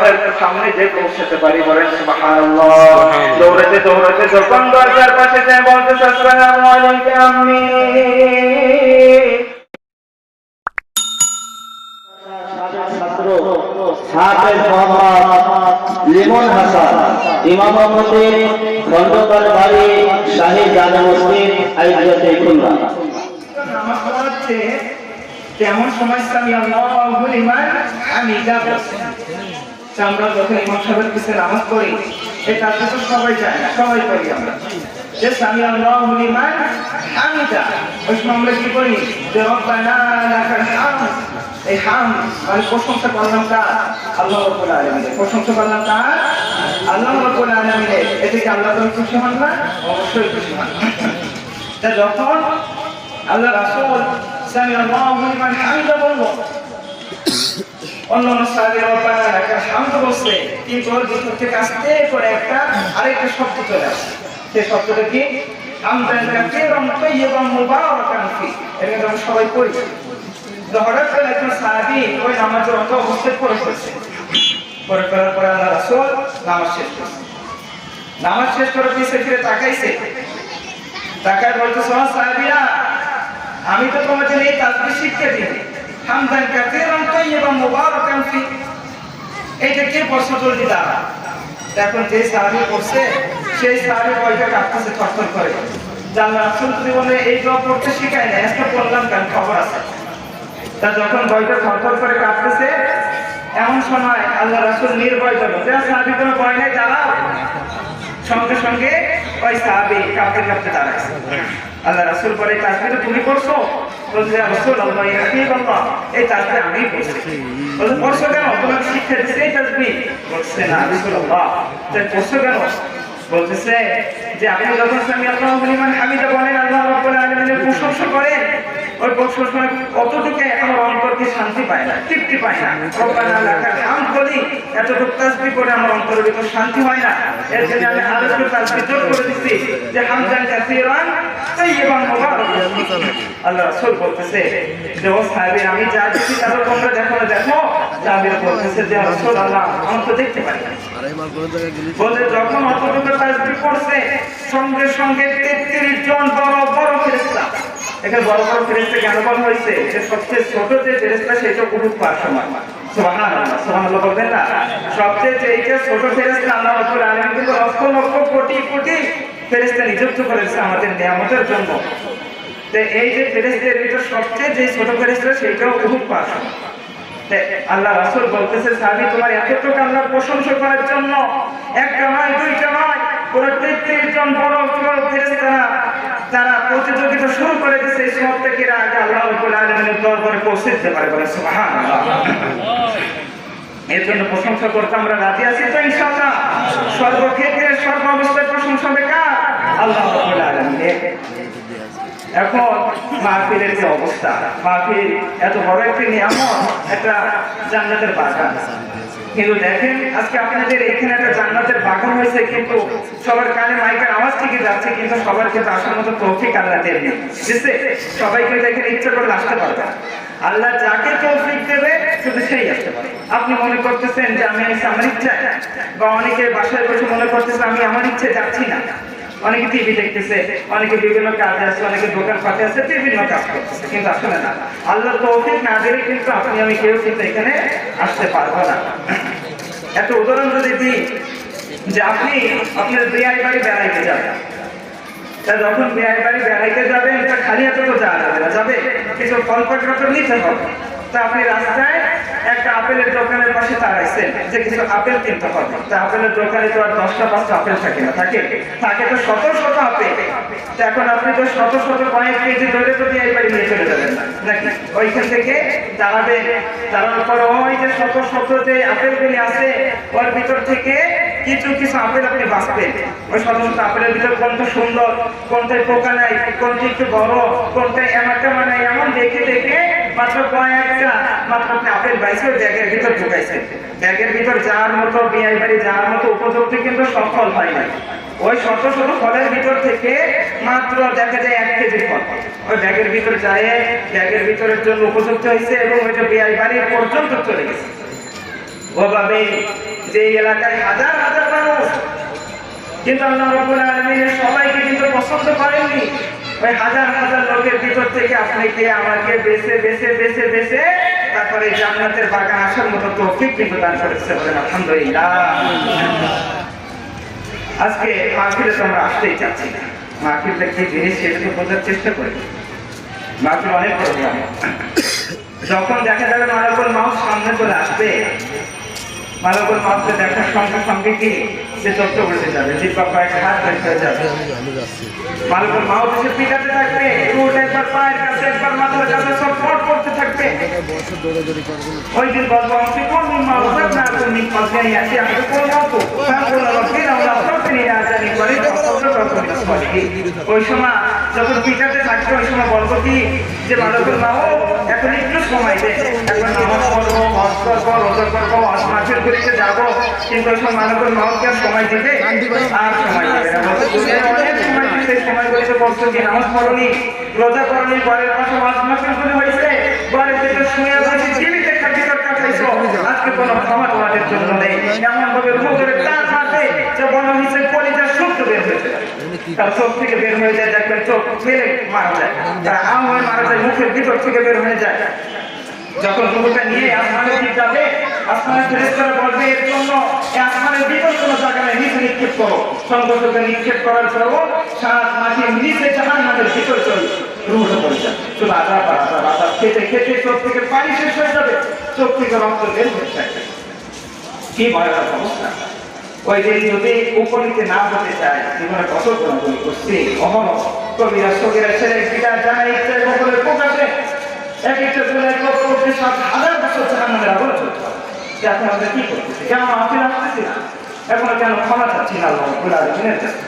আমরা একটু সামনে যে পৌঁছাতে পারি, বলেন সুবহানাল্লাহ। দৌড়াতে দৌড়াতে যখন দরজার পাশে যায় বলতে আসসালামু আলাইকুম আম্মি। হাফেজ মোহাম্মদ লিমন হাসান, ইমাম মসজিদ খন্দকার বাড়ি, শাহী জামে মসজিদ, আইজাতে খুলনা। নামাজ পড়াচ্ছে কেমন সময় সামি আল্লাহু লিমান হামিদা বলছে। আমরা যখন ইমাম সাহেবের পিছনে নামাজ পড়ি, এই কাজটা তো সবাই যায় না, সবাই করি আমরা, যে সামি আল্লাহু লিমান হামিদা। ওই সময় আমরা কি করি, যে রব্বানা লাকাল হামদ। এই হাম মানে প্রশংসা করলাম কার? আল্লাহ রাব্বুল আলামিনের। প্রশংসা করলাম কার? আল্লাহ রাব্বুল আলামিনের। এতে কি আল্লাহ তাআলা খুশি হন না? অবশ্যই খুশি হন। তা যখন আল্লাহ রাসূল সামি আল্লাহু লিমান হামিদা বলল, অন্যান্য সাহাবীরা রব্বানা লাকাল হামদ বলছে, কিন্তু ওর ভিতর থেকে আস্তে করে একটা আরেকটা শব্দ চলে আসে। সেই শব্দটা কি? হামদান কাসীরান তাইয়্যিবান মুবারাকান ফি। এটা কিন্তু আমরা সবাই পড়ি। হঠাৎ করে একজন সাহাবী ওই নামাজের অত অবস্থায় পড়ে ফেলছে। পড়ে ফেলার পরে আল্লাহ রাসূল নামাজ শেষ করছে। নামাজ শেষ করে পিছে ফিরে তাকাইছে, তাকায় বলতেছে, ও সাহাবীরা, আমি তো তোমাদের এই তাসবিহ শিক্ষা দিই, হামদান কাসীরান তাইয়্যিবান মুবারাকান ফি। এইটা কে পড়ছে জলদি দাঁড়া। এখন যে সাহাবী পড়ছে সেই সাহাবী কয়টা কাঁপতেছে থরথর করে। আল্লাহ রাসূল জীবনে এই দোয়া পড়তে শিখায় না, আজকে পড়লাম কেন, খবর আছে। তা যখন বইটা থরথর করে কাঁপতেছে, এমন সময় আল্লাহ রাসূল নির্ভয় হলো, যে সাহাবী কোনো ভয় নাই, দাঁড়াও। সঙ্গে সঙ্গে ওই সাহাবী কাঁপতে কাঁপতে দাঁড়াইছে। আল্লাহ রাসূল বলে, তাসবিহ তুমি করছো? বলছে, ইয়া রাসূলুল্লাহ, ইয়া হাবিবাল্লাহ, এই তাসবিহ আমি করছি। বলে, করছো কেন? তোমাকে শিক্ষা দিয়েছে এই তাসবিহ? বলছে, না রাসূলুল্লাহ। তাই করছো কেন? বলতেছে যে আপনি যখন সামি আল্লাহু লিমান হামিদা বলেন, আল্লাহ রাব্বুল আলামিনের প্রশংসা করেন, ওই প্রশংসা কতটুকু আমার অন্তরকে শান্তি পায় না, তৃপ্তি পায় না। রব্বানা লাকাল হামদ বলি, এতটুকু তাসবিহ করে আমার অন্তরের ভিতর শান্তি হয় না। এর জন্য আমি আরেকটু তাসবিহ যোগ করে দিচ্ছি, যে হামদান কাসীরান তাইয়্যিবান মুবারাকান। আল্লাহ রাসূল বলতেছে যে, ও সাহাবী, আমি যা দেখি তা তো তোমরা দেখো না। দেখো সাহাবী বলতেছে যে, রাসূলুল্লাহ, আমি তো দেখতে পাই না। বলে, যখন অতটুকু তাসবিহ করছে, সঙ্গে সঙ্গে 33 জন বড় বড় ফেরেশতা। এখানে বড় বড় ফেরেশতা কেন বলা হয়েছে? যে সবচেয়ে ছোট যে ফেরেশতা সেটা উহুদ পাহাড় সমান। সুবহানাল্লাহ, সুবহানাল্লাহ বলবেন না? সবচেয়ে যে ছোট ফেরেশতা আল্লাহ রাব্বুল আলামিন কিন্তু লক্ষ লক্ষ কোটি কোটি ফেরেশতা নিযুক্ত করেছে আমাদের নিয়ামতের জন্য। তো এই যে ফেরেশতাদের ভিতর সবচেয়ে যে ছোট ফেরেশতা সেটাও উহুদ পাহাড় সমান। আল্লাহ রাসূল বলতেছে, সাহাবী, তোমার এতটুকু আল্লাহর প্রশংসা করার জন্য একটা নয়, দুইটা নয়, পুরো 33 জন বড় বড় ফেরেশতারা তারা প্রতিযোগিতা শুরু করে দিয়েছে এই সব থেকে আগে আল্লাহ রাব্বুল আলামিনের দরবারে পৌঁছে দিতে পারে। বলে সুবহানাল্লাহ। এর জন্য প্রশংসা করতে আমরা রাজি আছি তো ইনশাআল্লাহ। সর্বক্ষেত্রে সর্ব অবস্থায় প্রশংসা হবে কার? আল্লাহ রাব্বুল আলামিনের। এখন মাহফিলের যে অবস্থা, মাহফিল এত বড় একটি নিয়ামত, একটা জান্নাতের বাগান। কিন্তু দেখেন আজকে আপনাদের এখানে একটা জান্নাতের বাগান হয়েছে, কিন্তু সবার কানে মাইকের আওয়াজ ঠিকই যাচ্ছে, কিন্তু সবার ক্ষেত্রে আসার মতো তৌফিক আল্লাহ দেননি। বুঝছে? সবাইকে দেখেন ইচ্ছা করে আসতে পারবে। আল্লাহ যাকে তৌফিক দেবে শুধু সেই আসতে পারে। আপনি মনে করতেছেন যে আমি আমার ইচ্ছা, বা অনেকে বাসায় বসে মনে করতেছে আমি আমার ইচ্ছে যাচ্ছি না। অনেকে টিভি দেখতেছে, অনেকে বিভিন্ন কাজে আছে, অনেকে দোকান পাতে আছে, বিভিন্ন কাজ করতেছে, কিন্তু আসলে না, আল্লাহর তৌফিক না দিলে কিন্তু আপনি আমি কেউ কিন্তু এখানে আসতে পারবো না। একটা উদাহরণ যদি দিই, যে আপনি আপনার বিয়ের বাড়ি বেড়াইতে যাবেন, তা যখন বিয়ের বাড়ি বেড়াইতে যাবেন, তা খালি হাতে তো যাওয়া যাবে না, যাবে কিছু ফলপত্র নিতে হবে। তা আপনি রাস্তায় একটা আপেলের দোকানের পাশে দাঁড়াইছেন যে কিছু আপেল কিনতে হবে। তা আপেলের দোকানে তো আর 10টা 5টা আপেল থাকে না, থাকে তো শত শত আপেল। তো এখন আপনি তো শত শত কয়েক কেজি ধরে তো বিয়ে বাড়ি নিয়ে চলে যাবেন না নাকি? ওইখান থেকে দাঁড়াবেন, দাঁড়ানোর পর ওই যে শত শত যে আপেলগুলি আছে ওর ভিতর থেকে কিছু কিছু আপেল আপনি বাঁচবেন। ওই শত শত আপেলের ভিতর কোনটা সুন্দর, কোনটায় পোকা নাই, কোনটা একটু বড়, কোনটায় এমাটা নাই, এমন দেখে দেখে মাত্র কয়েকটা মাত্র আপনি আপেল বাইছে ওই ব্যাগের ভিতর ঢুকাইছেন। ব্যাগের ভিতর যাওয়ার মতো, বিয়ে বাড়ি যাওয়ার মতো উপযুক্ত কিন্তু সফল হয় নাই। ওই শত শত ফলের ভিতর থেকে মাত্র দেখা যায় 1 কেজি ফল ওই ব্যাগের ভিতর যায়, ব্যাগের ভিতরের জন্য উপযুক্ত হয়েছে এবং ওইটা বিয়ে বাড়ি পর্যন্ত চলে গেছে। ওভাবে যে এলাকায় হাজার হাজার মানুষ, কিন্তু আল্লাহ রাব্বুল আলামিন সবাইকে কিন্তু পছন্দ করেননি। ওই হাজার হাজার লোকের ভিতর থেকে আপনাকে আমাকে বেছে বেছে বেছে বেছে তারপরে জান্নাতের বাগান আসার মতো তৌফিক কিন্তু দান করেছে, বলেন আলহামদুলিল্লাহ। আজকে মাহফিলে তো আমরা আসতেই চাচ্ছি না, মাহফিলটা কি জিনিস সেটা তো বোঝার চেষ্টা করি। মাহফিল অনেক প্রোগ্রাম, যখন দেখা যাবে মালাকুল মাউত সামনে চলে আসবে, মালাকুল মাউতকে দেখার সঙ্গে সঙ্গে কি সে চোখটা উল্টে যাবে, জিহ্বা কয়েক হাত বের হয়ে যাবে, মালাকুল মাউত এসে পিটাতে থাকবে, রুট একবার পায়ের কাছে একবার মাথার কাছে সব ফট করতে থাকবে। ওই দিন বলবো আমি কোন মাউত না কোন নিপাতে আছে, আমি কোন মাউত কোন রকির আমরা সবকে নিয়ে জানি করে ওই সময় যখন পিটাতে থাকবে, ওই সময় বলবো কি যে মালাকুল মাউত এখন একটু সময় দে, এখন নামাজ পড়বো, হজ করবো, রোজা করবো, মাঠের গুলিতে যাবো, কিন্তু ওই সময় মালাকুল মাউতকে আর সময় দিবে আর সময় দেবে না। অনেক সময় দিতে সময়গুলিতে বলছো যে নামাজ পড়নি, রোজা করনি, ঘরের পাশে মাঠের গুলি হয়েছে, ঘরের ভিতরে শুয়ে বসে টিভিতে ভিতর কাটাইছো, আজকে কোনো ক্ষমা তোমাদের জন্য নেই। এমন ভাবে মুখের টান মারবে যে মনে হয়েছে কলিজার শব্দ বের হয়েছে, তার চোখ থেকে বের হয়ে যায়, দেখবেন চোখ ফেলে মারা যায়, তার আম হয়ে মারা যায়, মুখের ভিতর থেকে বের হয়ে যায়। যখন রূহটা নিয়ে আসমানের দিকে যাবে, আসমানের ফেরেশতারা বলবে এর জন্য আসমানের ভিতর কোনো জায়গা নেই, নিচে নিক্ষেপ করো। সংগঠকে নিক্ষেপ করার পরও সাত মাটির নিচে জাহান্নামের ভিতর চলে রূহটা পড়ে যাবে, শুধু আজাব আজাব আজাব খেতে খেতে চোখ থেকে পানি শেষ হয়ে যাবে, চোখ থেকে রক্ত বের হয়ে যাবে। কি ভয়াবহ অবস্থা! ওই দিন যদি উপনীতে না হতে চায়, জীবনে কত গুণাগুলি করছি, অহরহ কবিরা সগীরা ছেলে পিতা জানা ইচ্ছে সকলের প্রকাশে এক একটা গুণের করতে ৭,০০০ বছর জাহান্নামের আগুনে চলতে হবে। এখন আমাদের কি করতেছি? কেন মাহফিল আসতেছি না? এখনো কেন ক্ষমা চাচ্ছি না আল্লাহ রাব্বুল আলামিনের কাছে?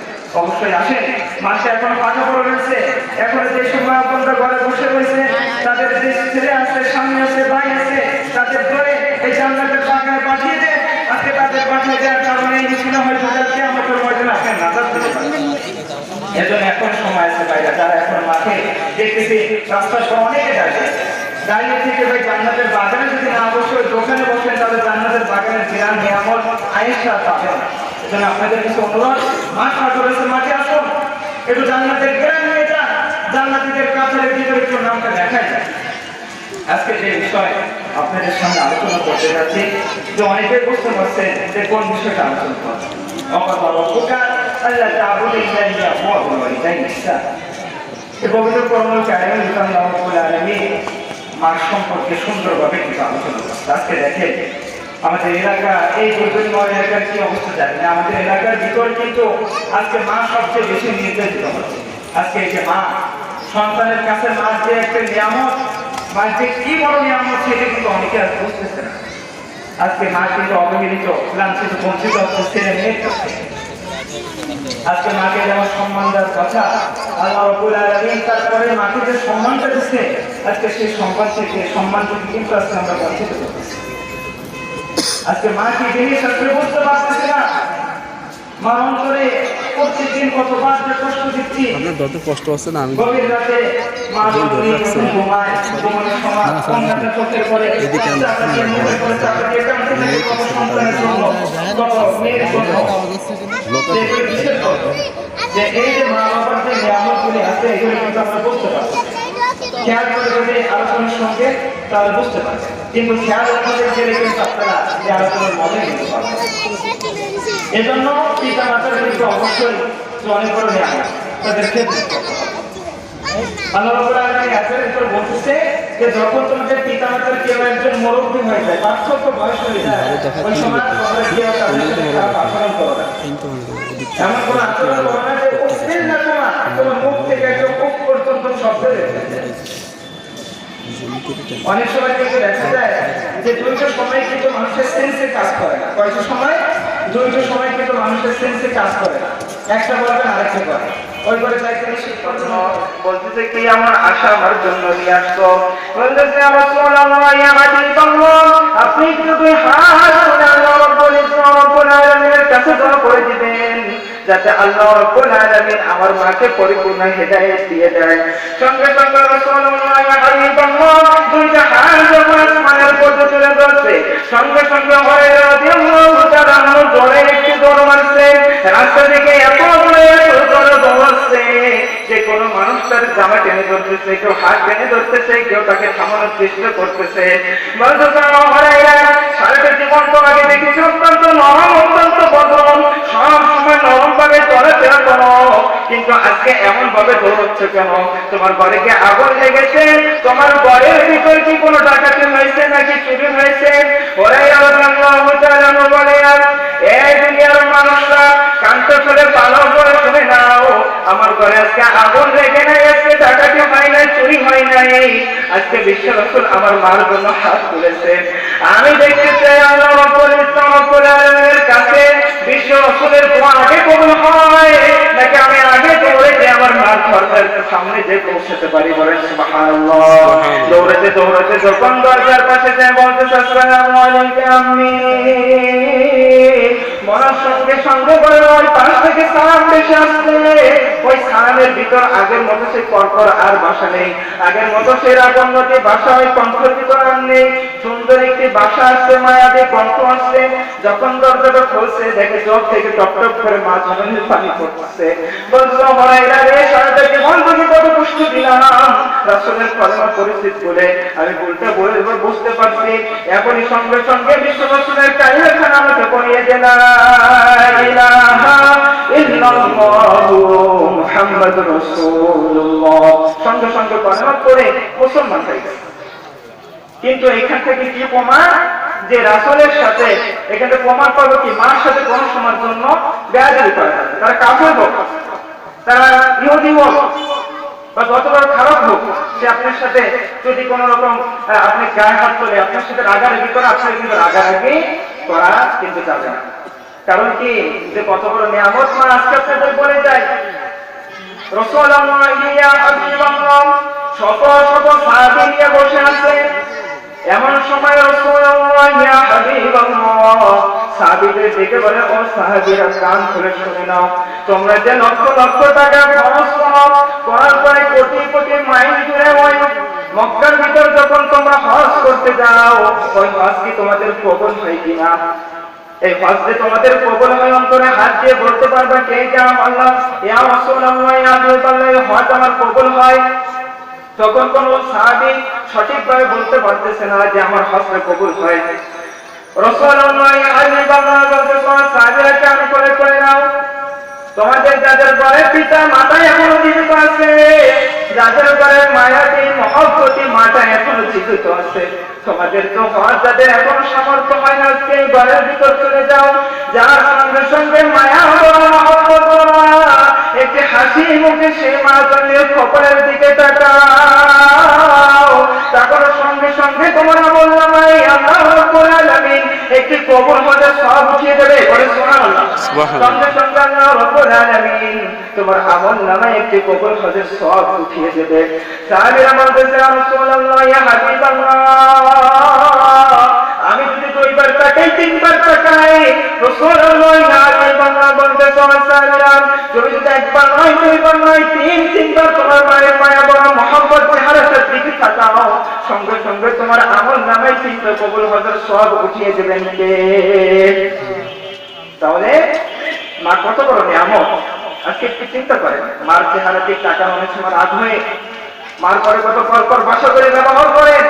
অবশ্যই আসেন, মাসে এখন পাঠা পড়ে রয়েছে, এখন যে সময় আপনারা ঘরে বসে রয়েছে, তাদের যে ছেলে আছে, স্বামী আছে, ভাই আছে, তাদের ধরে এই জান্নাতের বাগানে পাঠিয়ে দেয়। আজকে তাদের পাঠিয়ে দেওয়ার কারণে এই সিনা হয়ে যাচ্ছে, আমাদের ময়দানে আসেন নাজাত দিতে পারেন। এজন্য এখন সময় আছে ভাইরা, যারা এখন মাঠে দেখতেছি রাস্তার পর অনেকে দাঁড়িয়ে থেকে ভাই জান্নাতের বাগানে যদি না বসে ওই দোকানে বসেন, তাহলে জান্নাতের বাগানের বিরান নিয়ামত আয়েশা পাবেন না। এজন্য আপনাদের কিছু অনুরোধ, মাঠ রয়েছে, মাঠে আসুন, একটু জান্নাতের বিরান নিয়ে যান, জান্নাতীদের কাতারের ভিতরে একটু নামটা দেখাই যায়। আজকে যে বিষয় আপনাদের সামনে আলোচনা করতে যাচ্ছি, যে অনেকে বুঝতে পারছেন যে কোন বিষয়টা আলোচনা করছে। পবিত্র কোরআনুল কারীমে আল্লাহ রাব্বুল আলামিন মাঠ সম্পর্কে সুন্দরভাবে কিছু আলোচনা করছে। আজকে দেখেন আমাদের এলাকা, এই দুর্যোগময় এলাকার কি অবস্থা জানি না, আমাদের এলাকার ভিতর কিন্তু আজকে মা সবচেয়ে বেশি নির্যাতিত হচ্ছে। আজকে এই যে মা, সন্তানের কাছে মা যে একটা নিয়ামত, মা যে কি বড় নিয়ামত, সেটা কিন্তু অনেকে আর বুঝতেছে না। আজকে মা কিন্তু অবহেলিত, লাঞ্ছিত, বঞ্চিত হচ্ছে ছেলে মেয়ের কাছে। আজকে মাকে যেমন সম্মান দেওয়ার কথা, আল্লাহ রাব্বুল আলামিন তারপরে মাকে যে সম্মানটা দিচ্ছে, আজকে সেই সম্মান থেকে কিন্তু আজকে আমরা বঞ্চিত করতেছি। আজকে মা কি জিনিস আজকে বুঝতে পারতেছি না। মা অন্তরে প্রত্যেকদিন কতবার যে কষ্ট দিচ্ছি, কষ্ট হচ্ছে না। আমি গভীর রাতে মা ঘুমায়, ঘুমানোর সময় কন্যাটা চোখের পরে যে এই যে মা বাবার যে নিয়ামতগুলি আছে, এগুলো কিন্তু আমরা বুঝতে পারছি। খেয়াল করে যদি আলোচনার সঙ্গে তাহলে বুঝতে পারছেন, কিন্তু খেয়াল আমাদের গেলে কিন্তু আপনারা এই আলোচনার মজা নিতে পারবেন। এজন্য পিতা মাতার কিন্তু অবশ্যই অনেক বড় নিয়ামত তাদের ক্ষেত্রে। আল্লাহ রাব্বুল আলামিন আয়াতের ভিতর বলতেছে যে যখন তোমাদের পিতা মাতার কেউ একজন মুরব্বী হয়ে যায়, বার্ধক্য বয়স হয়ে যায়, ওই সময় তোমরা কি আচরণ করো না, এমন কোনো আচরণ করো না যে অশ্লীল না, তোমার মুখ থেকে একদম মুখ পর্যন্ত শব্দ বের হয়ে যায়। অনেক সময় কিন্তু দেখা যায় যে দুইটার সময় কিন্তু মানুষের সেন্সে কাজ করে না। কয়টার সময়? দুইটার সময় কিন্তু মানুষের সেন্সে কাজ করে না, একটা বলবেন আরেকটা করে। ওই করে যাইতে বলতেছে কি আমার আশা আমার জন্য নিয়ে আসতো, বলতেছে আপনি কিন্তু দুই হাত করে আল্লাহ রাব্বুল আলামিনের কাছে দোয়া করে দিবেন যাতে আল্লাহ রাব্বুল আলামিন আমার মাকে পরিপূর্ণ হেদায়েত দিয়ে দেয়। সঙ্গে সঙ্গে রাসূলুল্লাহ হাবিবাল্লাহ দুইটা হাত যখন আসমানের পথে তুলে ধরছে, সঙ্গে সঙ্গে হুরায়রা রাদিয়াল্লাহু তাআলা জোরে একটি দৌড় মারছে। রাস্তা থেকে এত জোরে দৌড়াচ্ছে যে কোনো মানুষ তার জামা টেনে ধরতেছে, কেউ হাত টেনে ধরতেছে, কেউ তাকে থামানোর চেষ্টা করতেছে। বলতে হুরায়রা সারাটা জীবন তোমাকে দেখেছি অত্যন্ত নরম, অত্যন্ত বদন, সব সময় নরম ভাবে চলাফেরা করো, কিন্তু আজকে এমন ভাবে দৌড়চ্ছে কেন? তোমার ঘরে কি আগুন লেগেছে? তোমার ঘরের ভিতর কি কোনো ডাকাতি হয়েছে নাকি চুরি হয়েছে? হুরায়রা রাদিয়াল্লাহু তাআলা বলেন, এই দুনিয়ার মানুষরা কান্ত করে ভালো করে শুনে নাও, আমার ঘরে আজকে আগুন লেগে নাই, আজকে ডাকাতি হয় নাই, চুরি হয় নাই, আজকে বিশ্ব রাসূল আমার মার জন্য হাত তুলেছে। আমি দেখতে চাই আল্লাহ রাব্বুল আলামিনের কাছে বিশ্ব রাসূলের দোয়া আগে কবুল হয় নাকি আমি আগে দৌড়ে আমার মার দরজার সামনে যে পৌঁছাতে পারি? বলেন সুবহানাল্লাহ। দৌড়াতে দৌড়াতে যখন দরজার পাশে যায় বলতে আসসালামু আলাইকুম আম্মি, মরার সঙ্গে সঙ্গে বলে ওই পাশ থেকে সালাম ভেসে আসছে। ওই সালামের ভিতর আগের মতো সেই কর্কর আর বাসা নেই, আগের মতো সেই রাগন্নতি বাসা ওই কণ্ঠের ভিতর আর নেই। সুন্দর একটি বাসা আসছে, মায়াবী কণ্ঠ আসছে। যখন দরজাটা খুলছে দেখে চোখ থেকে টপ টপ করে মা জননীর পানি পড়ছে। বলছো হুরায়রা রে, সারাটা জীবন তোকে কত কষ্ট দিলাম, রাসূলের কলেমা পরিস্থিতি বলে আমি ভুলটা বলে বুঝতে পারছি। এখনই সঙ্গে সঙ্গে বিশ্ব রাসূলের কালিমাখানা আমাকে পড়িয়ে দিলাম, লা ইলাহা ইল্লাল্লাহু মুহাম্মাদুর রাসূলুল্লাহ। সঙ্গে সঙ্গে কলেমা পড়ে মুসলমান হয়ে গেছে। কিন্তু এখান থেকে কি প্রমাণ যে রাসূলের সাথে, এখানে প্রমাণ পাবো কি মার সাথে কোন সময়ের জন্য বেয়াদবি করা যাবে। তারা কাফের হোক, তারা ইহুদি হোক, বা যত বড় খারাপ হোক, সে আপনার সাথে যদি কোন রকম আপনি গায়ে হাত তোলে, আপনার সাথে রাগারাগি করে, আপনার কিন্তু রাগারাগি করা কিন্তু যাবে না। কারণ কি, যে কত বড় নিয়ামত মা আজকে আপনাদের বলে যায়। রাসূলুল্লাহ ইয়া হাবিবাল্লাহ শত শত সাহাবী নিয়ে বসে আছে। এমন সময় রাসূলুল্লাহ ইয়া হাবিবাল্লাহ সাহাবীদের ডেকে বলে, ও সাহাবীরা কান খুলে শুনে নাও, তোমরা যে লক্ষ লক্ষ টাকা খরচ করার পরে কোটি কোটি মাইল দূরে ওই মক্কার ভিতর যখন তোমরা হজ করতে যাও, ওই হজ কি তোমাদের কবুল হয় কিনা? এই হজে তোমাদের কবুল হয়, অন্তরে হাত দিয়ে বলতে পারবে কে যে আল্লাহ ইয়া রাসূলুল্লাহ ইয়া হাবিবাল্লাহ হজ আমার কবুল হয়? তখন কোন সাহাবী সঠিকভাবে বলতে পারতেছে না যে আমার হজটা কবুল হয়। রাসূলুল্লাহ ইয়া হাবিবাল্লাহ বলতে কোন সাহাবীরা কান করে নাও, তোমাদের যাদের ঘরে পিতা মাতা এখনো জীবিত আছে, যাদের ঘরে মায়াবী মহব্বতী মাতা এখনো জীবিত আছে, তোমাদের তো হজ যাদের এখনো সামর্থ্য হয় না, আজকে ঘরের ভিতর চলে যাও, যার সঙ্গে সঙ্গে মায়া মহব্বত একটি হাসি মুখে সেই মা জনের কপালের দিকে তাকাও, তারপর সঙ্গে সঙ্গে তোমার আমল নামায় আল্লাহ রাব্বুল আলামিন একটি কবুল হজের সওয়াব উঠিয়ে দেবে। বলে সুবহানাল্লাহ। সঙ্গে সঙ্গে আল্লাহ রাব্বুল আলামিন তোমার আমল নামায় একটি কবুল হজের সওয়াব উঠিয়ে দেবে। সাহাবীরা বলতেছে, ইয়া রাসূলুল্লাহ ইয়া হাবিবাল্লাহ আমি যদি দুইবার তাকাই, তিনবার তাকাই, রাসূলুল্লাহ ইয়া হাবিবাল্লাহ বলতেছে, সাহাবীরা তুমি যদি একবার নয়, দুইবার নয়, তিনবার তোমার মায়ের মায়া বড় মহব্বত চেহারাটার দিকে তাকাও, সঙ্গে সঙ্গে তোমার আমল নামায় তিনটা কবুল হজের সওয়াব উঠিয়ে দেবেন কে? তাহলে মা কত বড় নিয়ামত। আজকে একটু চিন্তা করেন, মার চেহারা দিকে তাকানো অনেক সময় রাগ হয়ে মার পরে কত পর ভাষা করে ব্যবহার করেন,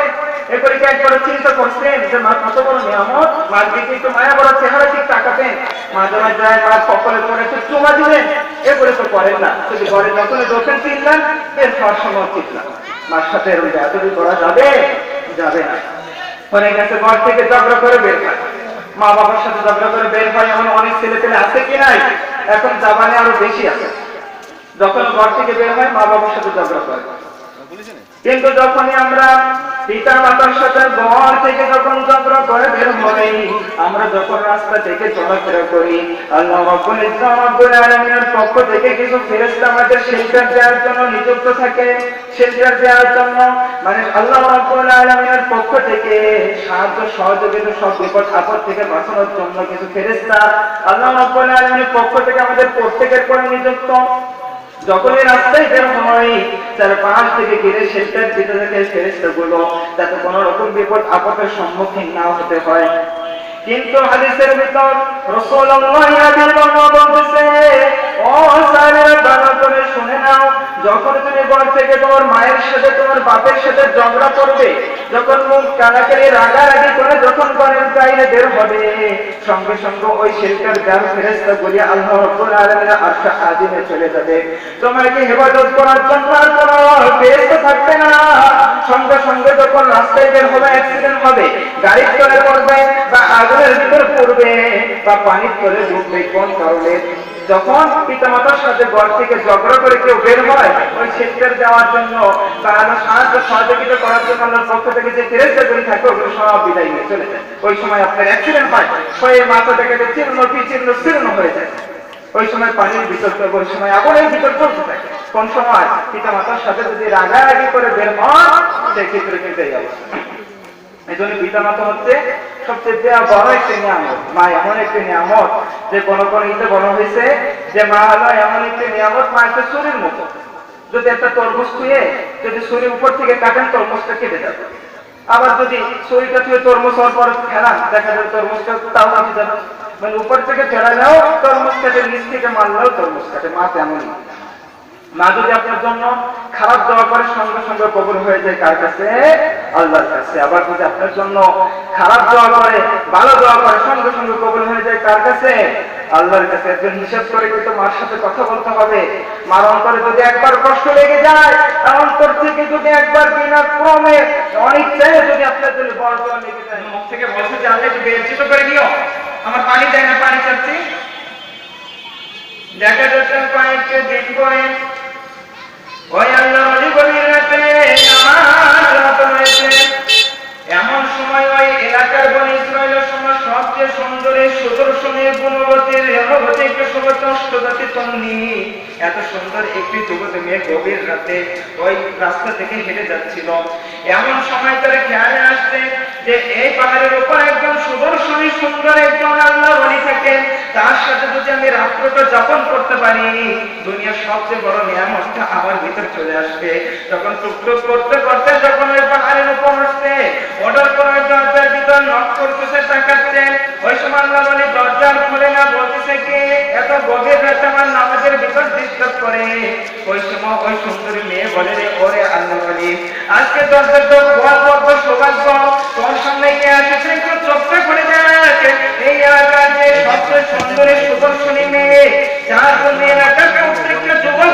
এরপরে কি একবার চিন্তা করছেন যে মা কত বড় নিয়ামত? মার দিকে একটু মায়া বড় চেহারা দিকে তাকাতেন, মা যখন যায় মার কপালের পরে একটু চুমা দিলেন, এরপরে তো করেন না। যদি ঘরে যখন দোকান চিনলেন, বের হওয়ার সময় চিনলাম, মার সাথে এরকম এতদিন করা যাবে না। অনেক কাছে ঘর থেকে ঝগড়া করে বের হয়, মা বাবার সাথে ঝগড়া করে বের হয়, এমন অনেক ছেলে পেলে আছে কি নাই? এখন জাপানে আরো বেশি আছে। যখন ঘর থেকে বের হয় মা বাবার সাথে ঝগড়া করে, কিন্তু যখনই আমরা পিতা মাতার সাথে ঘর থেকে যখন ঝগড়া করে বের হই, আমরা যখন রাস্তা থেকে চলাফেরা করি, আল্লাহ রাব্বুল ইজ্জত রব্বুল আলামিনের পক্ষ থেকে কিছু ফেরেশতা আমাদের শেল্টার দেওয়ার জন্য নিযুক্ত থাকে। শেল্টার দেওয়ার জন্য মানে আল্লাহ রাব্বুল আলামিনের পক্ষ থেকে সাহায্য সহযোগিতা, সব বিপদ আপদ থেকে বাঁচানোর জন্য কিছু ফেরেশতা আল্লাহ রাব্বুল আলামিনের পক্ষ থেকে আমাদের প্রত্যেকের করে নিযুক্ত। যখনই রাস্তায় বের হয়, তার পাশ থেকে ঘিরে শেল্টার দিতে থাকে ফেরেশতাগুলো, যাতে কোনো রকম বিপদ আপদের সম্মুখীন না হতে হয়। কিন্তু হাদিসের ভিতর রাসূলুল্লাহ বলতেছে, ও সাহাবীরা ভালো করে শুনে নাও, যখন তুমি ঘর থেকে তোমার মায়ের সাথে তোমার বাপের সাথে ঝগড়া করবে, যখন মুখ কানাকানি রাগারাগি করে যখন ঘরের বাইরে বের হবে, সঙ্গে সঙ্গে ওই শেল্টার দেওয়ার ফেরেশতাগুলি আল্লাহ রাব্বুল আলামিনের আরশে আজিমে চলে যাবে। তোমাকে হেফাজত করার জন্য আর কোনো ফেরেশতা থাকবে না। সঙ্গে সঙ্গে যখন রাস্তায় বের হবে, অ্যাক্সিডেন্ট হবে, গাড়ির তলে পড়বে বা আগুনের ভিতর পড়বে বা পানির তলে ডুববে, কোন কারণে? যখন পিতামাতার সাথে ঘর থেকে ঝগড়া করে কেউ বের হয়, ওই শেল্টার দেওয়ার জন্য বা সাহায্য সহযোগিতা করার জন্য আল্লাহর পক্ষ থেকে যে ফেরেশতাগুলি থাকে, ওগুলো সব বিদায় নিয়ে চলে যায়। ওই সময় আপনার অ্যাক্সিডেন্ট হয়, হয়ে মাথা থেকে চীর্ণ হয়ে যায়। ওই সময় পানির ভিতর, ওই সময় আগুনের ভিতর চলতে থাকে। কোন সময়? পিতামাতার সাথে যদি রাগারাগি করে বের হন, সেক্ষেত্রে কিন্তু এই অবস্থা। এই জন্য পিতামাতা হচ্ছে সবচেয়ে বড় একটি নিয়ামত। মা এমন একটি নিয়ামত যে কোন কোন ঈদে বলা হয়েছে যে মা হলো এমন একটি নিয়ামত, মা একটা ছুরির মতো। যদি একটা তরমুজ ছুঁয়ে যদি ছুরির উপর থেকে কাটেন, তরমুজটা কেটে যাবে। আবার যদি ছুরিটা ছুঁয়ে তরমুজ হওয়ার পর ফেলান, দেখা যাবে তরমুজটা তাও কাটে যাবে। মানে উপর থেকে ফেলালেও তরমুজ কাটে, নিচ থেকে মারলেও তরমুজ কাটে। মা তেমনই। মা যদি আপনার জন্য খারাপ দোয়া করে, সঙ্গে সঙ্গে কবুল হয়ে যায় কার কাছে? আল্লাহর কাছে। আবার যদি আপনার জন্য খারাপ দোয়া করে, ভালো দোয়া করে, সঙ্গে সঙ্গে কবুল হয়ে যায় কার কাছে? আল্লাহর কাছে। একজন হিসাব করে কিন্তু মার সাথে কথা বলতে হবে। মার অন্তরে যদি একবার কষ্ট লেগে যায়, তার অন্তর থেকে যদি একবার বিনা ক্রমে অনিচ্ছায় যদি আপনার জন্য বড় দোয়া লেগে যায়, মুখ থেকে বলছে যে আল্লাহ একটু বেরচিত করে দিও, আমার পানি দেয় না, পানি চাচ্ছি। দেখা যাচ্ছে কয়েকটি দিন পরে ওই আল্লাহ ওলি গভীর রাতে নামাজ রাত হয়েছে। এমন সময় ওই এলাকার বনি ইসরাইলের সময় সবচেয়ে সুন্দরী, সুদর্শনী, গুণবতী, রেণবতী একটি সুগত অষ্টজাতি তন্নি, এত সুন্দর একটি যুবতী মেয়ে গভীর রাতে ওই রাস্তা থেকে হেঁটে যাচ্ছিল। এমন সময় তার খেয়ালে আসছে যে এই পাহাড়ের উপর একজন সুদর্শনী, সুন্দর একজন আল্লাহ ওলি থাকেন, তার সাথে যদি আমি রাত্রটা যাপন করতে পারি, দুনিয়ার সবচেয়ে বড় নিয়ামতটা আমার ভিতর চলে আসবে। যখন টুকটুক করতে করতে যখন ওই পাহাড়ের উপর উঠছে, ওঠার পর ওই দরজার ভিতর নক করতেছে, তাকাচ্ছেন, ওই সময় আল্লাহ ওলি দরজার খুলে না, বলতেছে কি এত গভীর রাতে আমার নামাজের ভিতর ডিস্টার্ব করে। ওই সময় ওই সুন্দরী মেয়ে বলে, রে ওরে আল্লাহ ওলি, আজকে দরজার তো খোলা করবো, সৌভাগ্য তোর সামনে কে আসেছে, একটু চোখটা খুলে দেখ। এই এলাকার যে সবচেয়ে সুন্দরী, সুদর্শনী মেয়ে, যার জন্য এলাকাকে উঠতে যুবক